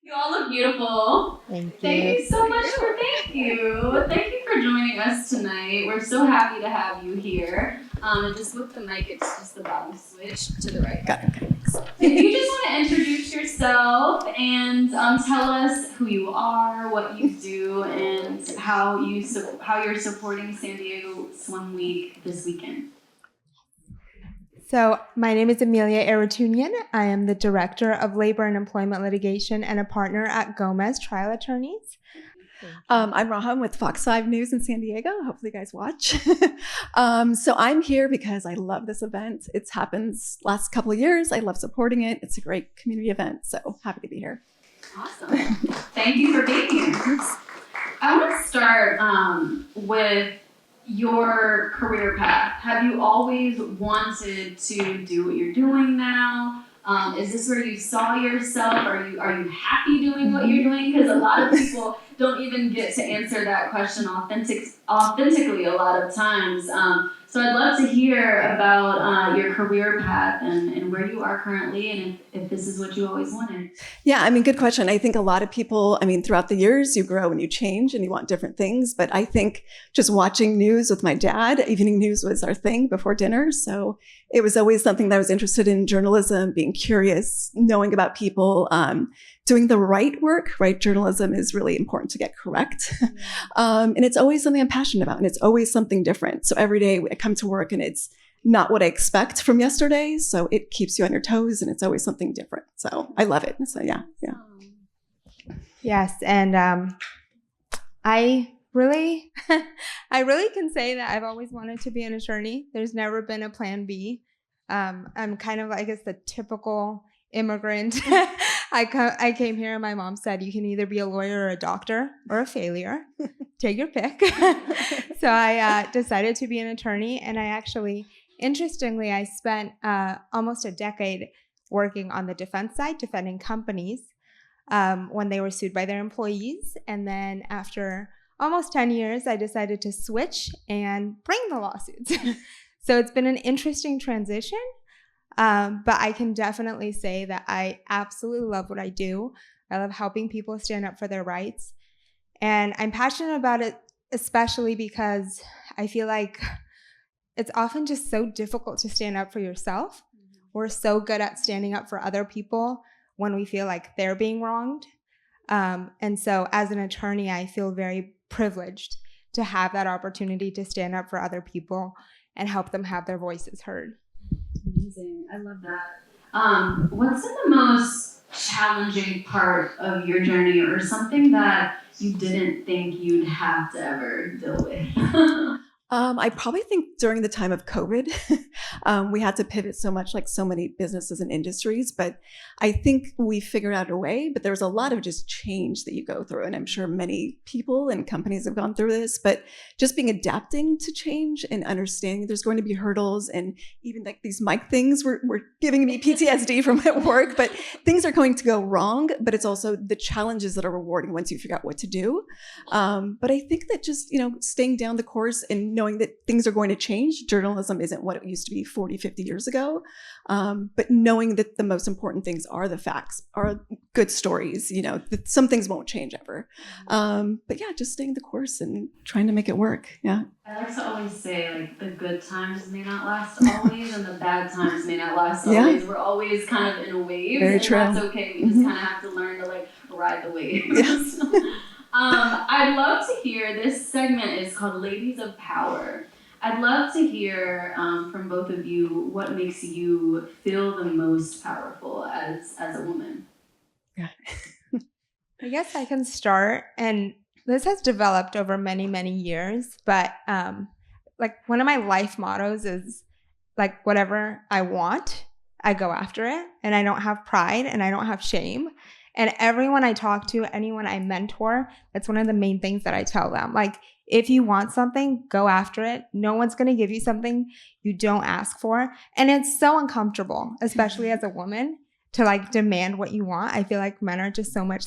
You all look beautiful. Thank you. Thank you so much for Thank you for joining us tonight. We're so happy to have you here. And just with the mic, it's just the bottom switch to the right. Got it. If you just want to introduce yourself and tell us who you are, what you do, and how you're supporting San Diego Swim Week this weekend. So my name is Emilia Arutunian. I am the Director of Labor and Employment Litigation and a partner at Gomez Trial Attorneys. I'm Raha. I'm with Fox 5 News in San Diego. Hopefully you guys watch. So I'm here because I love this event. It's happened last couple of years. I love supporting it. It's a great community event. So happy to be here. Awesome. Thank you for being here. I want to start with your career path. Have you always wanted to do what you're doing now? Is this where you saw yourself? Are you happy doing what you're doing? Because a lot of people don't even get to answer that question authentically a lot of times. So I'd love to hear about your career path and where you are currently, and if this is what you always wanted. Yeah, I mean, good question. I think a lot of people, throughout the years, you grow and you change and you want different things. But I think just watching news with my dad, evening news was our thing before dinner. So it was always something that I was interested in: journalism, being curious, knowing about people, doing the right work, right? Journalism is really important to get correct. And it's always something I'm passionate about, and it's always something different. So every day I come to work and it's not what I expect from yesterday. So it keeps you on your toes, and it's always something different. So I love it. So yeah. Yes, and I really can say that I've always wanted to be an attorney. There's never been a plan B. I'm kind of, I guess, the typical immigrant. I came here and my mom said, you can either be a lawyer or a doctor or a failure. Take your pick. So I decided to be an attorney, and I actually, interestingly, I spent almost a decade working on the defense side, defending companies when they were sued by their employees. And then after almost 10 years, I decided to switch and bring the lawsuits. So it's been an interesting transition. But I can definitely say that I absolutely love what I do. I love helping people stand up for their rights. And I'm passionate about it, especially because I feel like it's often just so difficult to stand up for yourself. We're so good at standing up for other people when we feel like they're being wronged. And so as an attorney, I feel very privileged to have that opportunity to stand up for other people and help them have their voices heard. Amazing. I love that. What's been the most challenging part of your journey, or something that you didn't think you'd have to ever deal with? I probably think during the time of COVID, we had to pivot so much, like so many businesses and industries, but I think we figured out a way. But there was a lot of just change that you go through, and I'm sure many people and companies have gone through this, but just being adapting to change and understanding there's going to be hurdles, and even like these mic things were giving me PTSD from at work, but things are going to go wrong, but it's also the challenges that are rewarding once you figure out what to do. But I think that just, staying down the course and knowing that things are going to change. Journalism isn't what it used to be 40, 50 years ago. But knowing that the most important things are the facts, are good stories, that some things won't change ever. But yeah, just staying the course and trying to make it work. Yeah. I like to always say, like, the good times may not last always, and the bad times may not last always. We're always kind of in a wave. Very true. That's okay. We just kind of have to learn to ride the waves. Yes. I'd love to hear, this segment is called Ladies of Power. I'd love to hear from both of you what makes you feel the most powerful as a woman. Yeah. I guess I can start, and this has developed over many, many years, but one of my life mottos is whatever I want, I go after it, and I don't have pride and I don't have shame. And everyone I talk to, anyone I mentor, that's one of the main things that I tell them. If you want something, go after it. No one's going to give you something you don't ask for. And it's so uncomfortable, especially as a woman, to demand what you want. I feel like men are just so much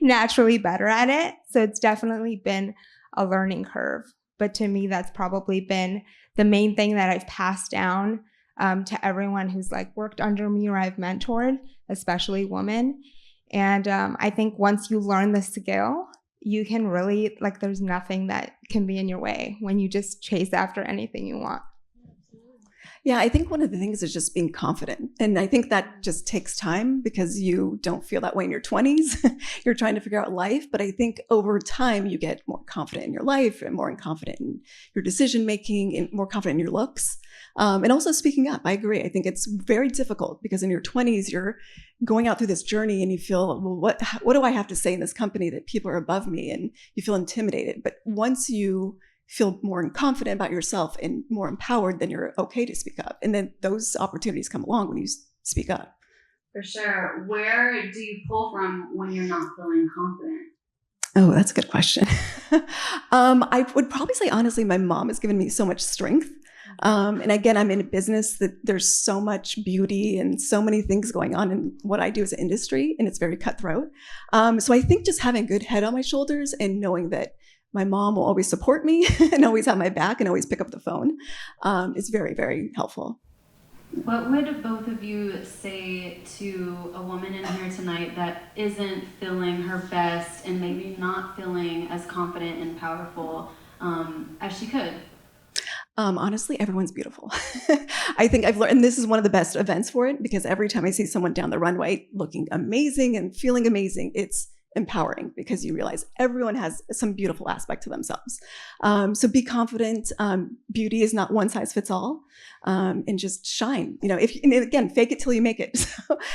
naturally better at it. So it's definitely been a learning curve. But to me, that's probably been the main thing that I've passed down to everyone who's worked under me or I've mentored, especially women, And I think once you learn the skill, you can really, like, there's nothing that can be in your way when you just chase after anything you want. Yeah, I think one of the things is just being confident. And I think that just takes time because you don't feel that way in your 20s. You're trying to figure out life. But I think over time, you get more confident in your life and more confident in your decision making and more confident in your looks. And also speaking up. I agree. I think it's very difficult because in your 20s, you're going out through this journey and you feel, well, what do I have to say in this company that people are above me? And you feel intimidated. But once you feel more confident about yourself and more empowered, then you're okay to speak up. And then those opportunities come along when you speak up. For sure. Where do you pull from when you're not feeling confident? Oh, that's a good question. I would probably say, honestly, my mom has given me so much strength. And again, I'm in a business that there's so much beauty and so many things going on in what I do as an industry, and it's very cutthroat. So I think just having a good head on my shoulders and knowing that my mom will always support me and always have my back and always pick up the phone is very, very helpful. What would both of you say to a woman in here tonight that isn't feeling her best and maybe not feeling as confident and powerful as she could? Honestly, everyone's beautiful. I think I've learned, and this is one of the best events for it, because every time I see someone down the runway looking amazing and feeling amazing, it's empowering because you realize everyone has some beautiful aspect to themselves. So be confident. Beauty is not one size fits all, and just shine. And again, fake it till you make it.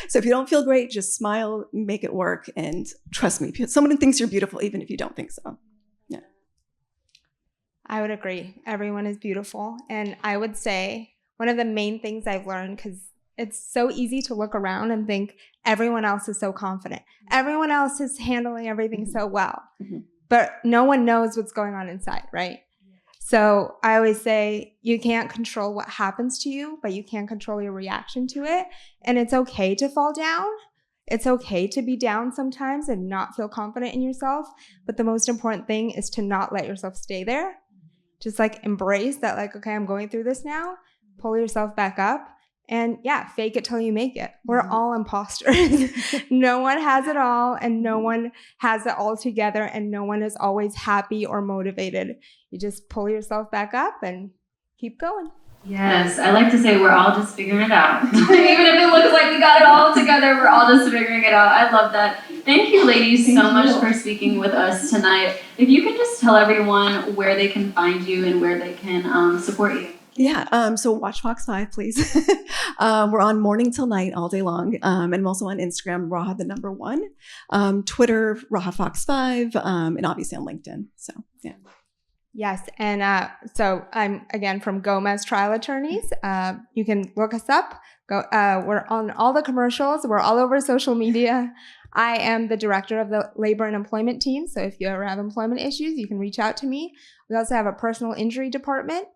So if you don't feel great, just smile, make it work, and trust me, someone thinks you're beautiful even if you don't think so. Yeah. I would agree. Everyone is beautiful. And I would say one of the main things I've learned, because it's so easy to look around and think everyone else is so confident. Everyone else is handling everything so well. Mm-hmm. But no one knows what's going on inside, right? So I always say you can't control what happens to you, but you can control your reaction to it. And it's okay to fall down. It's okay to be down sometimes and not feel confident in yourself. But the most important thing is to not let yourself stay there. Just like embrace that, like, okay, I'm going through this now. Pull yourself back up. And yeah, fake it till you make it. We're all imposters. No one has it all, and no one has it all together, and no one is always happy or motivated. You just pull yourself back up and keep going. Yes, I like to say we're all just figuring it out. Even if it looks like we got it all together, we're all just figuring it out. I love that. Thank you, ladies, so much for speaking with us tonight. If you could just tell everyone where they can find you and where they can support you. Yeah, so watch Fox 5, please. We're on morning till night all day long. And I'm also on Instagram, Raha the number 1, Twitter, Raha Fox 5, and obviously on LinkedIn. So, yeah. Yes, and so I'm, again, from Gomez Trial Attorneys. You can look us up. We're on all the commercials. We're all over social media. I am the director of the labor and employment team. So if you ever have employment issues, you can reach out to me. We also have a personal injury department.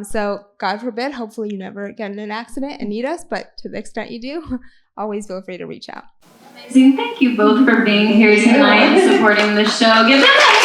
So God forbid, hopefully you never get in an accident and need us, but to the extent you do, always feel free to reach out. Amazing. Thank you both for being here tonight and supporting the show. Give them a